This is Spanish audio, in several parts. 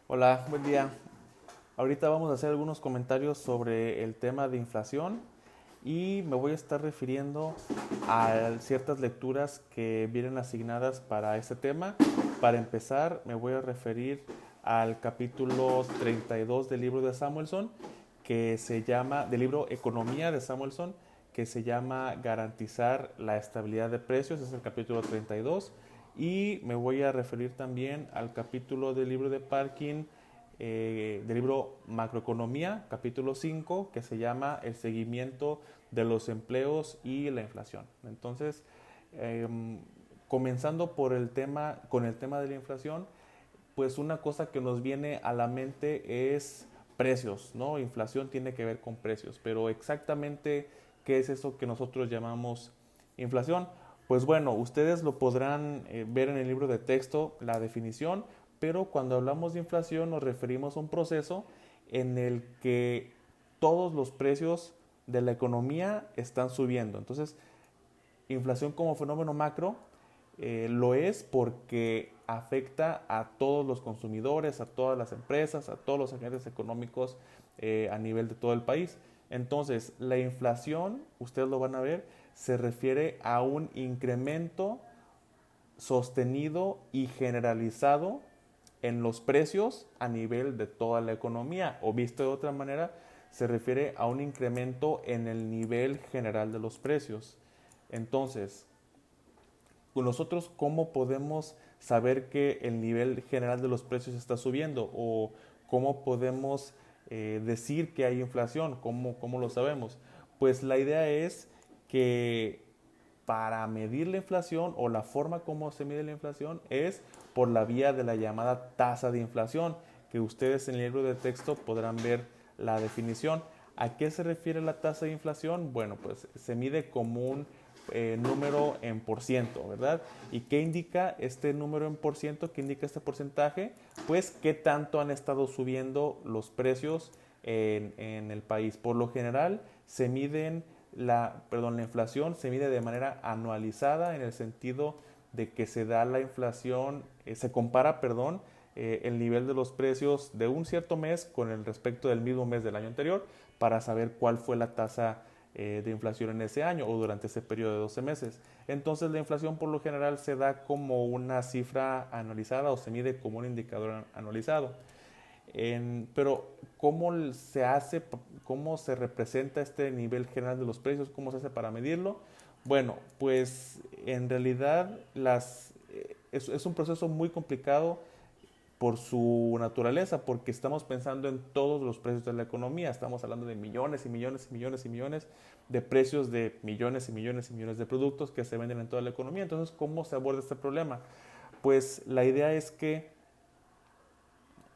Hola, buen día. Ahorita vamos a hacer algunos comentarios sobre el tema de inflación y me voy a estar refiriendo a ciertas lecturas que vienen asignadas para este tema. Para empezar, me voy a referir al capítulo 32 del libro de Samuelson, del libro Economía de Samuelson, que se llama Garantizar la estabilidad de precios, es el capítulo 32. Y me voy a referir también al capítulo del libro de Parkin, del libro Macroeconomía, capítulo 5, que se llama El seguimiento de los empleos y la inflación. Entonces, eh, comenzando con el tema de la inflación, pues una cosa que nos viene a la mente es precios, ¿no? Inflación tiene que ver con precios, pero exactamente qué es eso que nosotros llamamos inflación. Pues bueno, ustedes lo podrán ver en el libro de texto, la definición, pero cuando hablamos de inflación nos referimos a un proceso en el que todos los precios de la economía están subiendo. Entonces, inflación como fenómeno macro lo es porque afecta a todos los consumidores, a todas las empresas, a todos los agentes económicos a nivel de todo el país. Entonces, la inflación, ustedes lo van a ver, se refiere a un incremento sostenido y generalizado en los precios a nivel de toda la economía, o visto de otra manera, se refiere a un incremento en el nivel general de los precios. Entonces, nosotros cómo podemos saber que el nivel general de los precios está subiendo o cómo podemos decir que hay inflación, cómo lo sabemos. Pues la idea es que para medir la inflación o la forma como se mide la inflación es por la vía de la llamada tasa de inflación, que ustedes en el libro de texto podrán ver la definición. ¿A qué se refiere la tasa de inflación? Bueno, pues se mide como un número en por ciento, ¿verdad? ¿Y qué indica este número en por ciento? ¿Qué indica este porcentaje? Pues qué tanto han estado subiendo los precios en el país. Por lo general se miden la inflación se mide de manera anualizada en el sentido de que se da la inflación, se compara, perdón, el nivel de los precios de un cierto mes con el respecto del mismo mes del año anterior para saber cuál fue la tasa de inflación en ese año o durante ese periodo de 12 meses. Entonces la inflación por lo general se da como una cifra anualizada o se mide como un indicador anualizado. Pero ¿cómo se hace, cómo se representa este nivel general de los precios? ¿Cómo se hace para medirlo? Bueno, pues en realidad es un proceso muy complicado por su naturaleza, porque estamos pensando en todos los precios de la economía. Estamos hablando de millones y millones y millones y millones de precios de millones y millones y millones de productos que se venden en toda la economía. Entonces, ¿cómo se aborda este problema? Pues la idea es que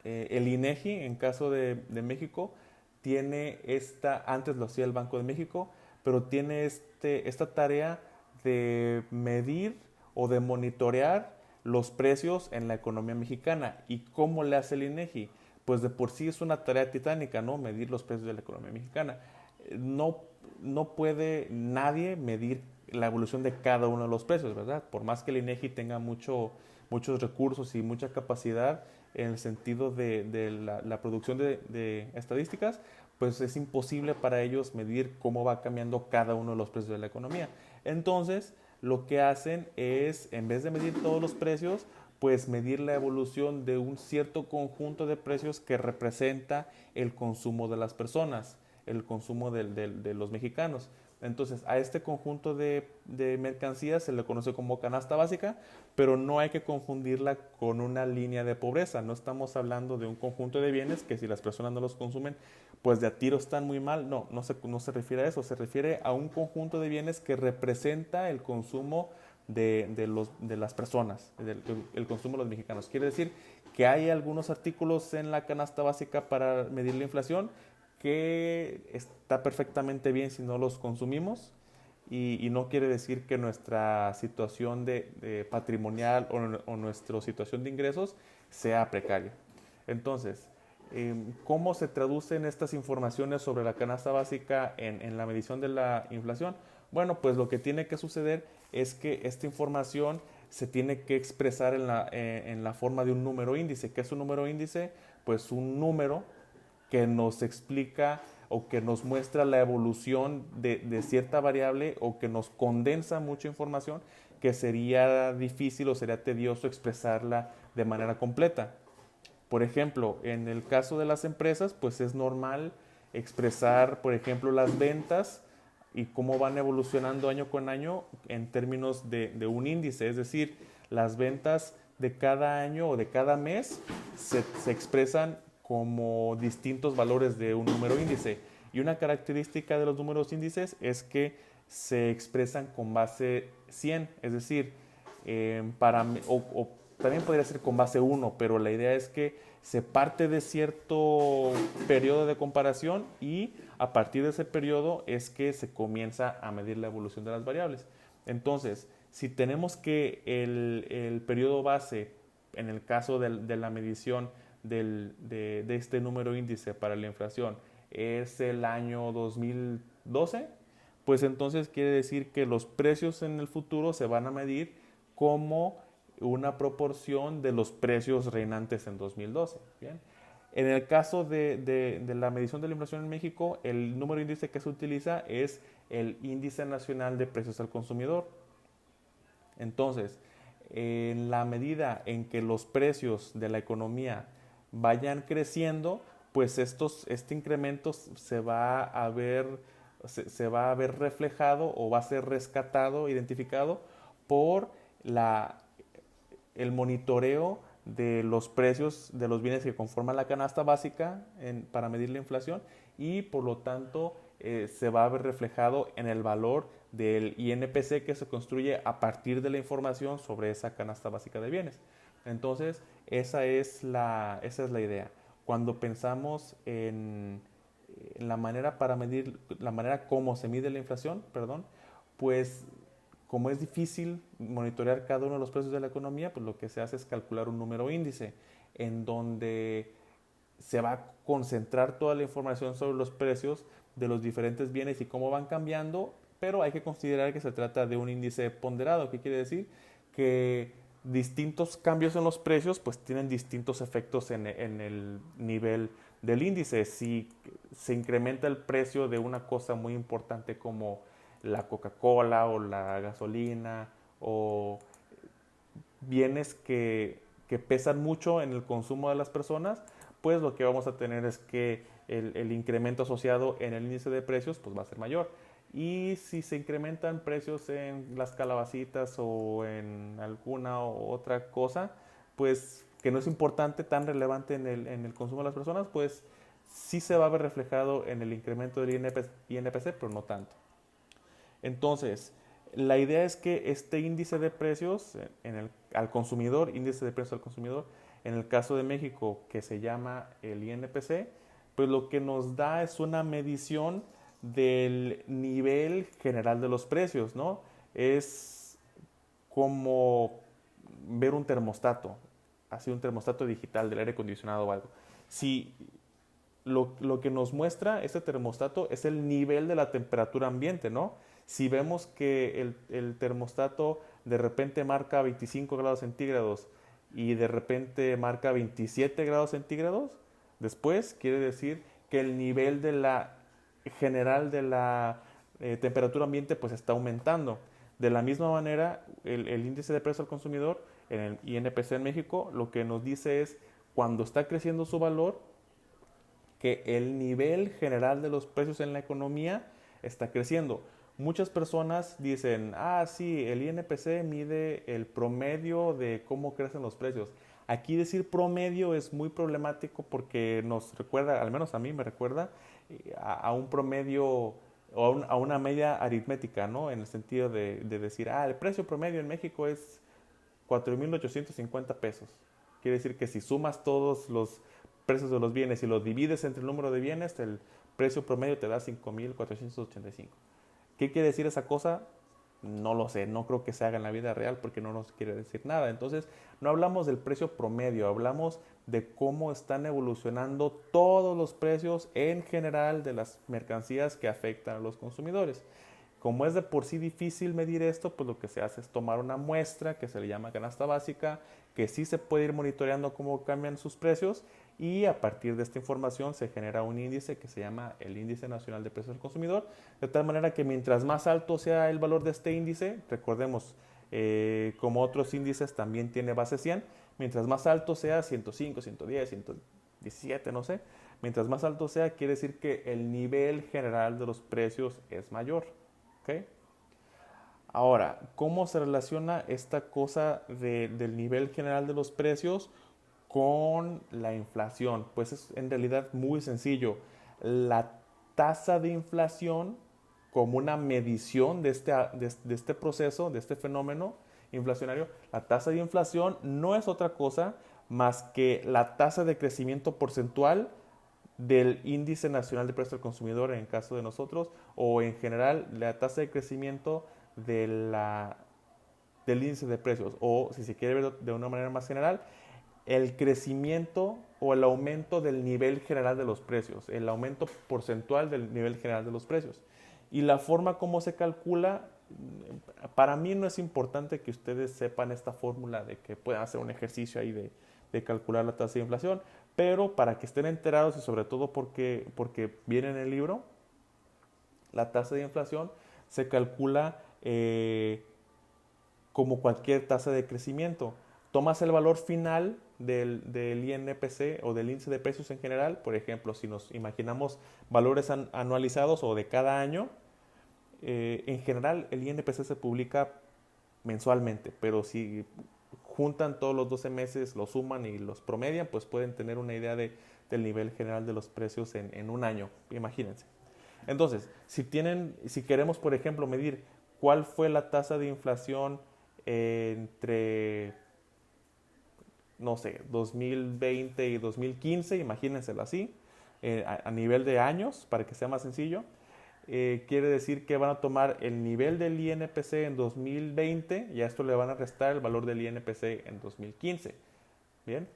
el INEGI, en caso de México, tiene antes lo hacía el Banco de México, pero tiene esta tarea de medir o de monitorear los precios en la economía mexicana. ¿Y cómo le hace el INEGI? Pues de por sí es una tarea titánica, ¿no? Medir los precios de la economía mexicana. No, no puede nadie medir la evolución de cada uno de los precios, ¿verdad? Por más que el INEGI tenga muchos recursos y mucha capacidad, en el sentido de la producción de estadísticas, pues es imposible para ellos medir cómo va cambiando cada uno de los precios de la economía. Entonces, lo que hacen es, en vez de medir todos los precios, pues medir la evolución de un cierto conjunto de precios que representa el consumo de las personas, el consumo de los mexicanos. Entonces, a este conjunto de mercancías se le conoce como canasta básica, pero no hay que confundirla con una línea de pobreza. No estamos hablando de un conjunto de bienes que si las personas no los consumen, pues de a tiro están muy mal. No se refiere a eso. Se refiere a un conjunto de bienes que representa el consumo de las personas, el consumo de los mexicanos. Quiere decir que hay algunos artículos en la canasta básica para medir la inflación que está perfectamente bien si no los consumimos, y no quiere decir que nuestra situación de patrimonial o nuestra situación de ingresos sea precaria. Entonces, ¿cómo se traducen estas informaciones sobre la canasta básica en la medición de la inflación? Bueno, pues lo que tiene que suceder es que esta información se tiene que expresar en la forma de un número índice. ¿Qué es un número índice? Pues un número que nos explica o que nos muestra la evolución de cierta variable o que nos condensa mucha información que sería difícil o sería tedioso expresarla de manera completa. Por ejemplo, en el caso de las empresas, pues es normal expresar, por ejemplo, las ventas y cómo van evolucionando año con año en términos de un índice. Es decir, las ventas de cada año o de cada mes se expresan como distintos valores de un número índice. Y una característica de los números índices es que se expresan con base 100, es decir, o también podría ser con base 1, pero la idea es que se parte de cierto periodo de comparación y a partir de ese periodo es que se comienza a medir la evolución de las variables. Entonces, si tenemos que el periodo base, en el caso de la medición de este número índice para la inflación, es el año 2012, pues entonces quiere decir que los precios en el futuro se van a medir como una proporción de los precios reinantes en 2012. ¿Bien? En el caso de la medición de la inflación en México, el número índice que se utiliza es el Índice Nacional de Precios al Consumidor. Entonces, en la medida en que los precios de la economía vayan creciendo, pues este incremento se va a ver reflejado o va a ser rescatado, identificado por el monitoreo de los precios de los bienes que conforman la canasta básica para medir la inflación y por lo tanto se va a ver reflejado en el valor del INPC que se construye a partir de la información sobre esa canasta básica de bienes. Entonces, esa es la idea. Cuando pensamos en la manera para medir, la manera como se mide la inflación, perdón, pues como es difícil monitorear cada uno de los precios de la economía, pues lo que se hace es calcular un número índice en donde se va a concentrar toda la información sobre los precios de los diferentes bienes y cómo van cambiando, pero hay que considerar que se trata de un índice ponderado. ¿Qué quiere decir? Que distintos cambios en los precios pues tienen distintos efectos en el nivel del índice. Si se incrementa el precio de una cosa muy importante como la Coca-Cola o la gasolina o bienes que pesan mucho en el consumo de las personas, pues lo que vamos a tener es que el incremento asociado en el índice de precios pues va a ser mayor. Y si se incrementan precios en las calabacitas o en alguna otra cosa, pues que no es importante, tan relevante en el consumo de las personas, pues sí se va a ver reflejado en el incremento del INPC, pero no tanto. Entonces, la idea es que este índice de precios al consumidor, índice de precios al consumidor, en el caso de México, que se llama el INPC, pues lo que nos da es una medición del nivel general de los precios, ¿no? Es como ver un termostato, así un termostato digital del aire acondicionado o algo. Si lo que nos muestra este termostato es el nivel de la temperatura ambiente, ¿no? Si vemos que el termostato de repente marca 25 grados centígrados y de repente marca 27 grados centígrados, después quiere decir que el nivel de la general de la temperatura ambiente pues está aumentando. De la misma manera, el índice de precio al consumidor en el INPC en México lo que nos dice es cuando está creciendo su valor, que el nivel general de los precios en la economía está creciendo. Muchas personas dicen, sí, el INPC mide el promedio de cómo crecen los precios. Aquí decir promedio es muy problemático porque nos recuerda, al menos a mí me recuerda, a un promedio o a una media aritmética, ¿no? En el sentido de decir, el precio promedio en México es 4,850 pesos. Quiere decir que si sumas todos los precios de los bienes y los divides entre el número de bienes, el precio promedio te da 5,485. ¿Qué quiere decir esa cosa? No lo sé, no creo que se haga en la vida real porque no nos quiere decir nada. Entonces, no hablamos del precio promedio, hablamos de cómo están evolucionando todos los precios en general de las mercancías que afectan a los consumidores. Como es de por sí difícil medir esto, pues lo que se hace es tomar una muestra que se le llama canasta básica, que sí se puede ir monitoreando cómo cambian sus precios, y a partir de esta información se genera un índice que se llama el Índice Nacional de Precios del Consumidor, de tal manera que mientras más alto sea el valor de este índice, recordemos, como otros índices también tiene base 100, mientras más alto sea, 105, 110, 117, no sé, mientras más alto sea, quiere decir que el nivel general de los precios es mayor. ¿Okay? Ahora, ¿cómo se relaciona esta cosa del nivel general de los precios con la inflación? Pues es en realidad muy sencillo. La tasa de inflación, como una medición de este proceso, de este fenómeno inflacionario, la tasa de inflación no es otra cosa más que la tasa de crecimiento porcentual del índice nacional de precios al consumidor en el caso de nosotros, o en general la tasa de crecimiento del índice de precios, o si se quiere ver de una manera más general, el crecimiento o el aumento del nivel general de los precios, el aumento porcentual del nivel general de los precios. Y la forma como se calcula, para mí no es importante que ustedes sepan esta fórmula, de que puedan hacer un ejercicio ahí de calcular la tasa de inflación, pero para que estén enterados, y sobre todo porque viene en el libro, la tasa de inflación se calcula como cualquier tasa de crecimiento. Tomas el valor final del INPC o del índice de precios en general. Por ejemplo, si nos imaginamos valores anualizados o de cada año, en general el INPC se publica mensualmente, pero si juntan todos los 12 meses, los suman y los promedian, pues pueden tener una idea del nivel general de los precios en un año, imagínense. Entonces, si queremos, por ejemplo, medir cuál fue la tasa de inflación entre, no sé, 2020 y 2015, imagínenselo así, a nivel de años, para que sea más sencillo. Quiere decir que van a tomar el nivel del INPC en 2020 y a esto le van a restar el valor del INPC en 2015. Bien,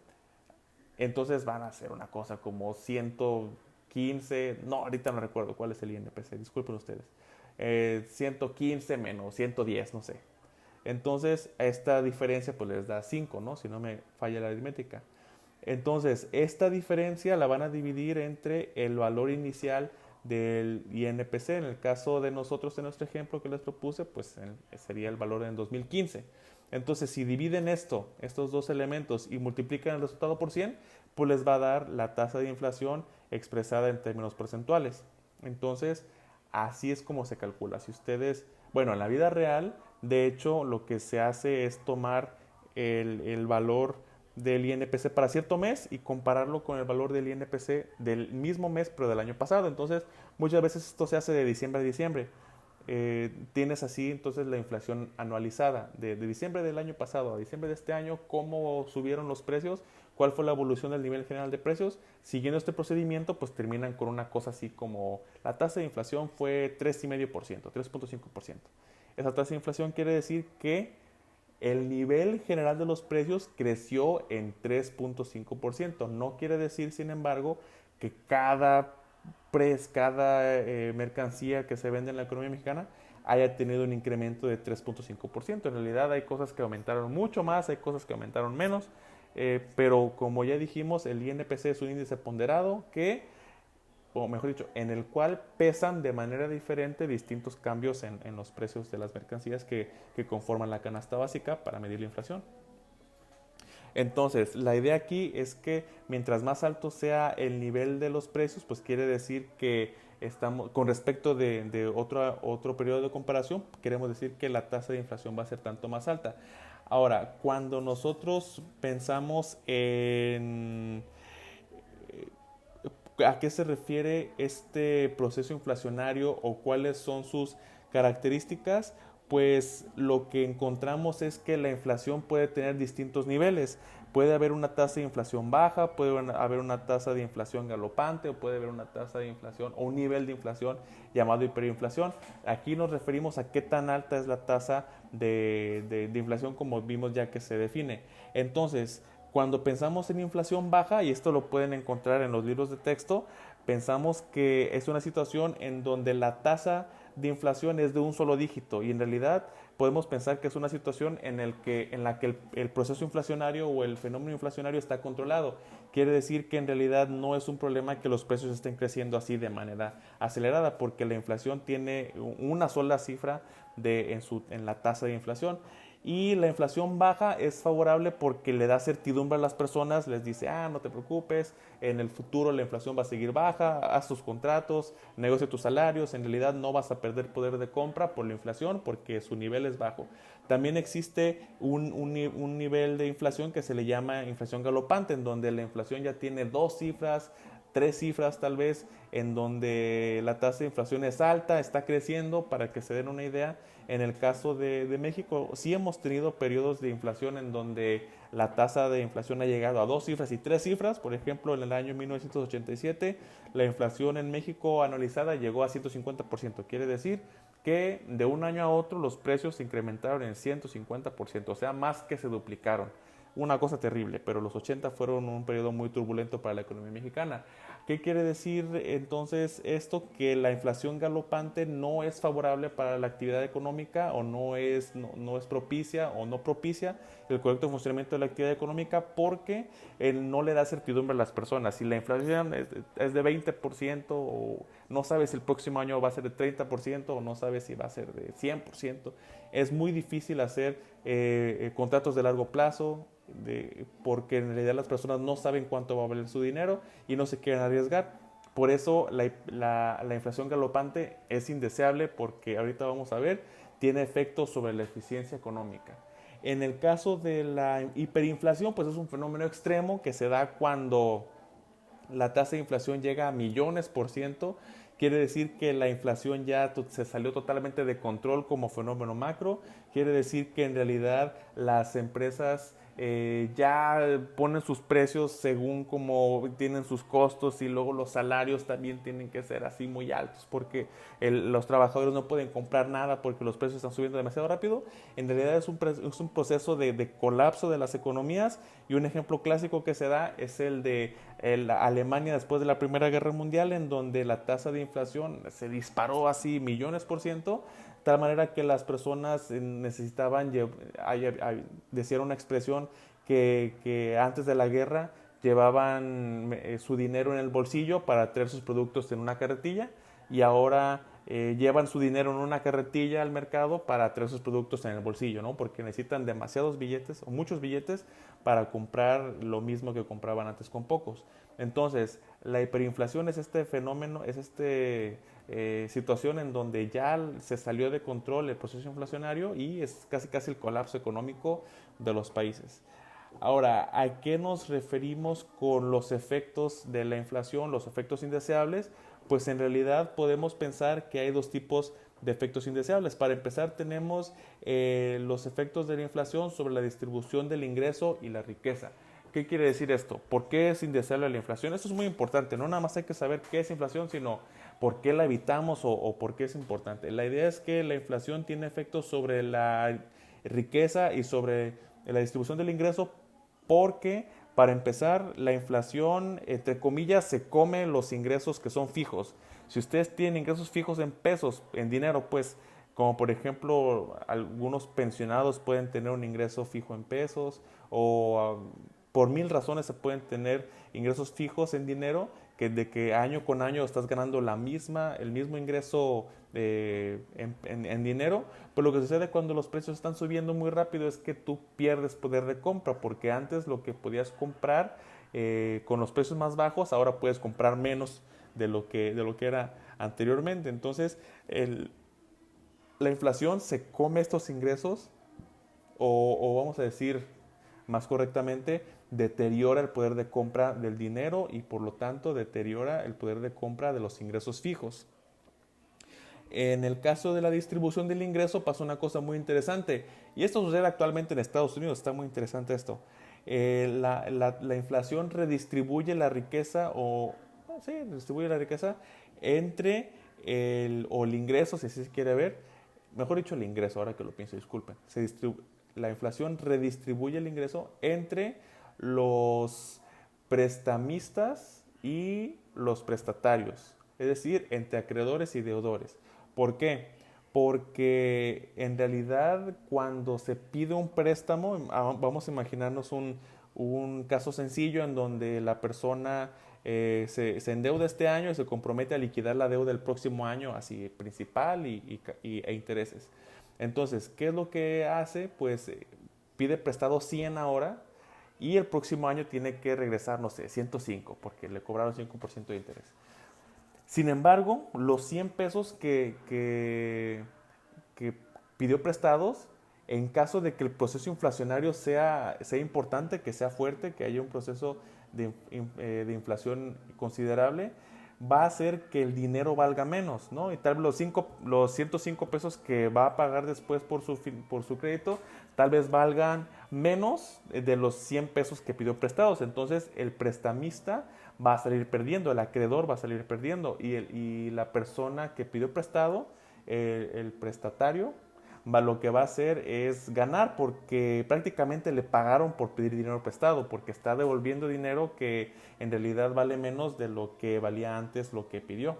entonces van a hacer una cosa como 115, no, ahorita no recuerdo cuál es el INPC, disculpen ustedes, 115 menos 110, no sé. Entonces, esta diferencia pues les da 5, ¿no? Si no me falla la aritmética. Entonces, esta diferencia la van a dividir entre el valor inicial del INPC. En el caso de nosotros, en nuestro ejemplo que les propuse, pues sería el valor en 2015. Entonces, si dividen estos dos elementos y multiplican el resultado por 100, pues les va a dar la tasa de inflación expresada en términos porcentuales. Entonces, así es como se calcula. Si ustedes, bueno, en la vida real, de hecho, lo que se hace es tomar el valor del INPC para cierto mes y compararlo con el valor del INPC del mismo mes, pero del año pasado. Entonces, muchas veces esto se hace de diciembre a diciembre. Tienes así entonces la inflación anualizada de diciembre del año pasado a diciembre de este año, cómo subieron los precios, cuál fue la evolución del nivel general de precios. Siguiendo este procedimiento, pues terminan con una cosa así como la tasa de inflación fue 3,5%, 3,5%. Esa tasa de inflación quiere decir que el nivel general de los precios creció en 3,5%. No quiere decir, sin embargo, que cada mercancía que se vende en la economía mexicana haya tenido un incremento de 3,5%. En realidad hay cosas que aumentaron mucho más, hay cosas que aumentaron menos, pero como ya dijimos, el INPC es un índice ponderado o mejor dicho, en el cual pesan de manera diferente distintos cambios en los precios de las mercancías que conforman la canasta básica para medir la inflación. Entonces, la idea aquí es que mientras más alto sea el nivel de los precios, pues quiere decir que estamos, con respecto de otro periodo de comparación, queremos decir que la tasa de inflación va a ser tanto más alta. Ahora, cuando nosotros pensamos en a qué se refiere este proceso inflacionario o cuáles son sus características, pues lo que encontramos es que la inflación puede tener distintos niveles. Puede haber una tasa de inflación baja, puede haber una tasa de inflación galopante, o puede haber una tasa de inflación o un nivel de inflación llamado hiperinflación. Aquí nos referimos a qué tan alta es la tasa de inflación, como vimos ya que se define. Entonces, cuando pensamos en inflación baja, y esto lo pueden encontrar en los libros de texto, pensamos que es una situación en donde la tasa de inflación es de un solo dígito y en realidad podemos pensar que es una situación en la que el proceso inflacionario o el fenómeno inflacionario está controlado. Quiere decir que en realidad no es un problema que los precios estén creciendo así de manera acelerada, porque la inflación tiene una sola cifra en la tasa de inflación. Y la inflación baja es favorable porque le da certidumbre a las personas, les dice, no te preocupes, en el futuro la inflación va a seguir baja, haz tus contratos, negocia tus salarios, en realidad no vas a perder poder de compra por la inflación porque su nivel es bajo. También existe un nivel de inflación que se le llama inflación galopante, en donde la inflación ya tiene dos cifras, tres cifras tal vez, en donde la tasa de inflación es alta, está creciendo. Para que se den una idea, en el caso de México sí hemos tenido periodos de inflación en donde la tasa de inflación ha llegado a dos cifras y tres cifras. Por ejemplo, en el año 1987 la inflación en México anualizada llegó a 150%. Quiere decir que de un año a otro los precios se incrementaron en 150%, o sea, más que se duplicaron. Una cosa terrible, pero los 80 fueron un periodo muy turbulento para la economía mexicana. ¿Qué quiere decir entonces esto? Que la inflación galopante no es favorable para la actividad económica o no es propicia o no propicia el correcto funcionamiento de la actividad económica porque él no le da certidumbre a las personas. Si la inflación es de 20% o no sabes si el próximo año va a ser de 30% o no sabes si va a ser de 100%, es muy difícil hacer contratos de largo plazo, porque en realidad las personas no saben cuánto va a valer su dinero y no se quieren arriesgar. Por eso la inflación galopante es indeseable porque ahorita vamos a ver, tiene efectos sobre la eficiencia económica. En el caso de la hiperinflación, pues es un fenómeno extremo que se da cuando la tasa de inflación llega a millones por ciento. Quiere decir que la inflación ya se salió totalmente de control como fenómeno macro. Quiere decir que en realidad las empresas ya ponen sus precios según como tienen sus costos y luego los salarios también tienen que ser así muy altos porque los trabajadores no pueden comprar nada porque los precios están subiendo demasiado rápido. En realidad es un proceso de colapso de las economías y un ejemplo clásico que se da es el de Alemania después de la Primera Guerra Mundial, en donde la tasa de inflación se disparó así millones por ciento, de tal manera que las personas necesitaban, decía una expresión, que antes de la guerra llevaban su dinero en el bolsillo para traer sus productos en una carretilla y ahora llevan su dinero en una carretilla al mercado para traer sus productos en el bolsillo, ¿no? Porque necesitan demasiados billetes o muchos billetes para comprar lo mismo que compraban antes con pocos. Entonces, la hiperinflación es este fenómeno, es situación en donde ya se salió de control el proceso inflacionario y es casi casi el colapso económico de los países. Ahora, ¿a qué nos referimos con los efectos de la inflación, los efectos indeseables? Pues en realidad podemos pensar que hay dos tipos de efectos indeseables. Para empezar, tenemos los efectos de la inflación sobre la distribución del ingreso y la riqueza. ¿Qué quiere decir esto? ¿Por qué es indeseable la inflación? Esto es muy importante. No nada más hay que saber qué es inflación, sino por qué la evitamos o por qué es importante. La idea es que la inflación tiene efectos sobre la riqueza y sobre la distribución del ingreso porque, para empezar, la inflación, entre comillas, se come los ingresos que son fijos. Si ustedes tienen ingresos fijos en pesos, en dinero, pues, como por ejemplo, algunos pensionados pueden tener un ingreso fijo en pesos o por mil razones se pueden tener ingresos fijos en dinero, de que año con año estás ganando el mismo ingreso en dinero, pero lo que sucede cuando los precios están subiendo muy rápido es que tú pierdes poder de compra, porque antes lo que podías comprar con los precios más bajos, ahora puedes comprar menos de lo que era anteriormente. Entonces, la inflación se come estos ingresos o vamos a decir más correctamente, deteriora el poder de compra del dinero y por lo tanto deteriora el poder de compra de los ingresos fijos. En el caso de la distribución del ingreso pasa una cosa muy interesante y esto sucede actualmente en Estados Unidos, está muy interesante esto. La inflación redistribuye la riqueza sí, redistribuye la riqueza entre el ingreso, si así se quiere ver, mejor dicho el ingreso, ahora que lo pienso, disculpen, la inflación redistribuye el ingreso entre los prestamistas y los prestatarios, es decir, entre acreedores y deudores. ¿Por qué? Porque en realidad cuando se pide un préstamo, vamos a imaginarnos un caso sencillo en donde la persona se endeuda este año y se compromete a liquidar la deuda el próximo año, así principal e intereses. Entonces, ¿qué es lo que hace? Pues pide prestado 100 ahora y el próximo año tiene que regresar, no sé, 105 porque le cobraron 5% de interés. Sin embargo, los 100 pesos que pidió prestados, en caso de que el proceso inflacionario sea importante, que sea fuerte, que haya un proceso de inflación considerable, va a hacer que el dinero valga menos, ¿no? Y tal vez los 105 pesos que va a pagar después por su crédito, tal vez valgan menos de los 100 pesos que pidió prestados. Entonces el prestamista va a salir perdiendo, el acreedor va a salir perdiendo y la persona que pidió prestado, el prestatario, lo que va a hacer es ganar porque prácticamente le pagaron por pedir dinero prestado, porque está devolviendo dinero que en realidad vale menos de lo que valía antes lo que pidió.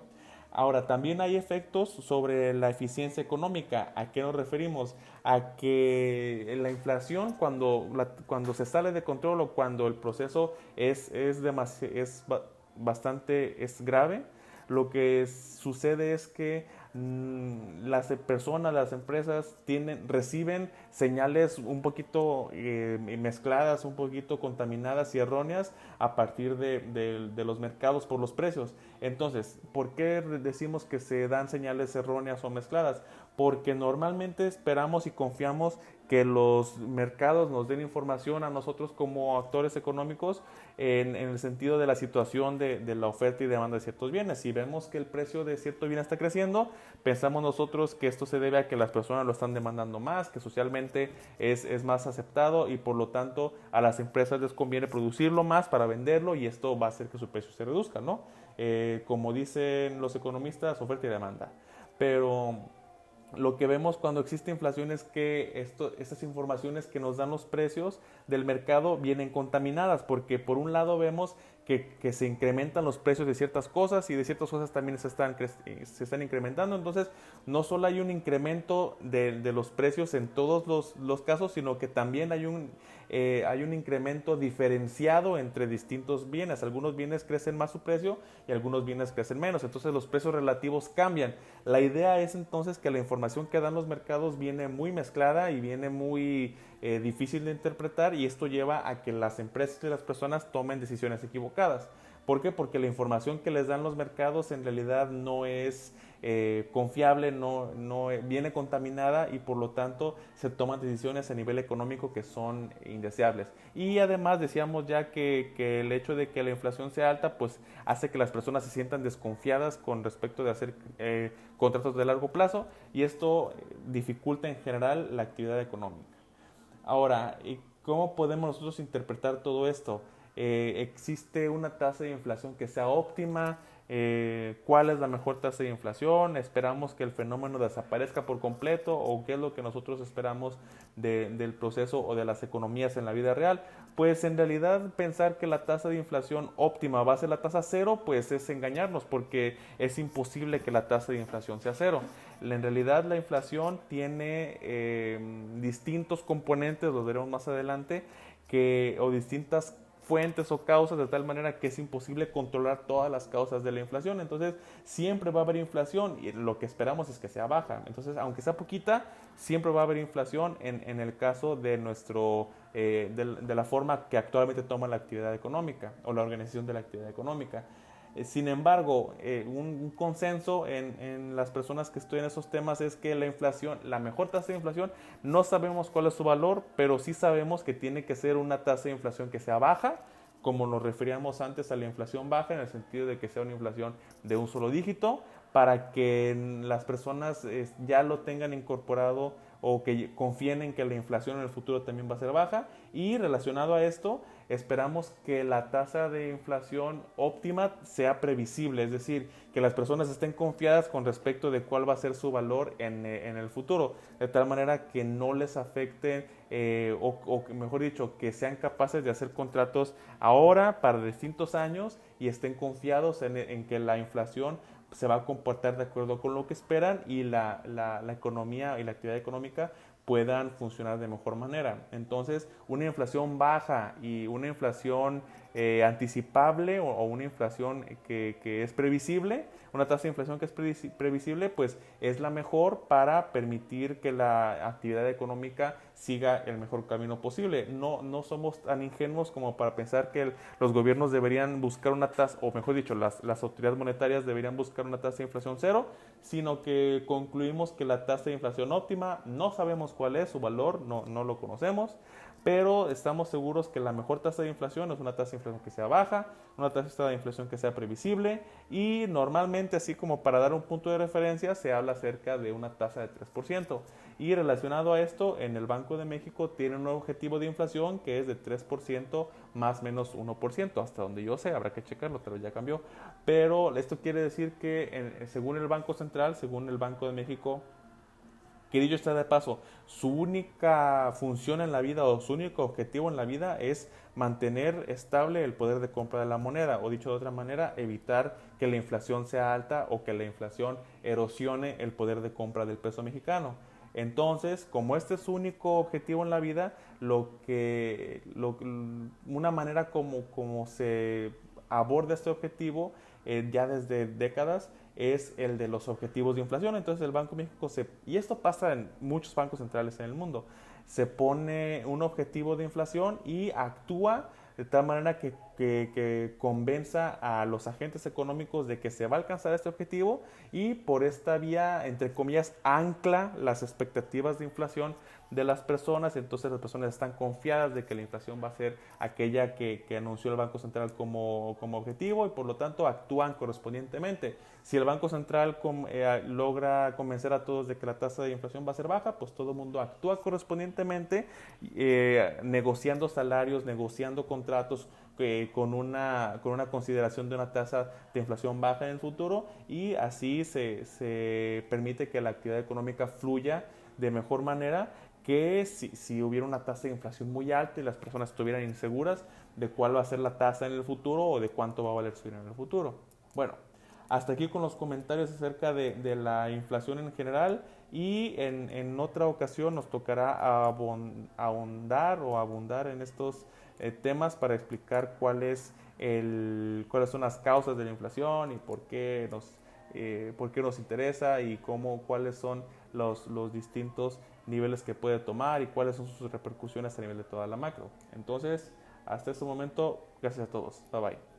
Ahora, también hay efectos sobre la eficiencia económica. ¿A qué nos referimos? A que la inflación, cuando se sale de control o cuando el proceso es grave, lo que sucede es que las personas, las empresas reciben señales un poquito mezcladas, un poquito contaminadas y erróneas a partir de los mercados por los precios. Entonces, ¿por qué decimos que se dan señales erróneas o mezcladas? Porque normalmente esperamos y confiamos que los mercados nos den información a nosotros como actores económicos en el sentido de la situación de la oferta y demanda de ciertos bienes. Si vemos que el precio de cierto bien está creciendo, pensamos nosotros que esto se debe a que las personas lo están demandando más, que socialmente es más aceptado y por lo tanto a las empresas les conviene producirlo más para venderlo y esto va a hacer que su precio se reduzca, ¿no? Como dicen los economistas, oferta y demanda. Pero lo que vemos cuando existe inflación es que estas informaciones que nos dan los precios del mercado vienen contaminadas, porque por un lado vemos que se incrementan los precios de ciertas cosas y de ciertas cosas también se están incrementando. Entonces, no solo hay un incremento de los precios en todos los casos, sino que también hay un incremento diferenciado entre distintos bienes. Algunos bienes crecen más su precio y algunos bienes crecen menos. Entonces, los precios relativos cambian. La idea es entonces que la información que dan los mercados viene muy mezclada y viene muy difícil de interpretar y esto lleva a que las empresas y las personas tomen decisiones equivocadas. ¿Por qué? Porque la información que les dan los mercados en realidad no es confiable, no viene contaminada y por lo tanto se toman decisiones a nivel económico que son indeseables. Y además decíamos ya que el hecho de que la inflación sea alta pues hace que las personas se sientan desconfiadas con respecto de hacer contratos de largo plazo y esto dificulta en general la actividad económica. Ahora, ¿cómo podemos nosotros interpretar todo esto? ¿Existe una tasa de inflación que sea óptima? ¿Cuál es la mejor tasa de inflación? ¿Esperamos que el fenómeno desaparezca por completo? ¿O qué es lo que nosotros esperamos del proceso o de las economías en la vida real? Pues en realidad pensar que la tasa de inflación óptima va a ser la tasa cero, pues es engañarnos porque es imposible que la tasa de inflación sea cero. En realidad la inflación tiene distintos componentes, los veremos más adelante, o distintas fuentes o causas de tal manera que es imposible controlar todas las causas de la inflación. Entonces siempre va a haber inflación y lo que esperamos es que sea baja. Entonces aunque sea poquita, siempre va a haber inflación en el caso de de la forma que actualmente toma la actividad económica o la organización de la actividad económica. Sin embargo, un consenso en las personas que estudian esos temas es que la inflación, la mejor tasa de inflación, no sabemos cuál es su valor, pero sí sabemos que tiene que ser una tasa de inflación que sea baja, como nos referíamos antes a la inflación baja, en el sentido de que sea una inflación de un solo dígito, para que las personas ya lo tengan incorporado o que confíen en que la inflación en el futuro también va a ser baja. Y relacionado a esto, esperamos que la tasa de inflación óptima sea previsible, es decir, que las personas estén confiadas con respecto de cuál va a ser su valor en el futuro, de tal manera que no les afecte o mejor dicho, que sean capaces de hacer contratos ahora para distintos años y estén confiados en que la inflación se va a comportar de acuerdo con lo que esperan y la economía y la actividad económica puedan funcionar de mejor manera. Entonces, una inflación baja y una inflación anticipable o una inflación que es previsible, una tasa de inflación que es previsible, pues es la mejor para permitir que la actividad económica siga el mejor camino posible. No somos tan ingenuos como para pensar que los gobiernos deberían buscar una tasa, o mejor dicho, las autoridades monetarias deberían buscar una tasa de inflación cero, sino que concluimos que la tasa de inflación óptima, no sabemos cuál es su valor, no lo conocemos, pero estamos seguros que la mejor tasa de inflación es una tasa de inflación que sea baja, una tasa de inflación que sea previsible y normalmente, así como para dar un punto de referencia, se habla acerca de una tasa de 3%. Y relacionado a esto, en el Banco de México tiene un objetivo de inflación que es de 3% más menos 1%, hasta donde yo sé, habrá que checarlo, pero ya cambió. Pero esto quiere decir que según el Banco Central, según el Banco de México, que dicho está de paso, su única función en la vida o su único objetivo en la vida es mantener estable el poder de compra de la moneda, o dicho de otra manera, evitar que la inflación sea alta o que la inflación erosione el poder de compra del peso mexicano. Entonces, como este es su único objetivo en la vida, una manera como se aborda este objetivo ya desde décadas es el de los objetivos de inflación. Entonces el Banco de México y esto pasa en muchos bancos centrales en el mundo, se pone un objetivo de inflación y actúa de tal manera que convenza a los agentes económicos de que se va a alcanzar este objetivo y por esta vía, entre comillas, ancla las expectativas de inflación de las personas. Entonces las personas están confiadas de que la inflación va a ser aquella que anunció el Banco Central como objetivo y por lo tanto actúan correspondientemente. Si el Banco Central logra convencer a todos de que la tasa de inflación va a ser baja, pues todo el mundo actúa correspondientemente, negociando salarios, negociando contratos con una consideración de una tasa de inflación baja en el futuro y así se permite que la actividad económica fluya de mejor manera que si hubiera una tasa de inflación muy alta y las personas estuvieran inseguras de cuál va a ser la tasa en el futuro o de cuánto va a valer su dinero en el futuro. Bueno, hasta aquí con los comentarios acerca de la inflación en general y en otra ocasión nos tocará ahondar o abundar en estos temas para explicar cuáles son las causas de la inflación y por qué nos interesa y cuáles son los distintos niveles que puede tomar y cuáles son sus repercusiones a nivel de toda la macro. Entonces, hasta este momento, gracias a todos. Bye bye.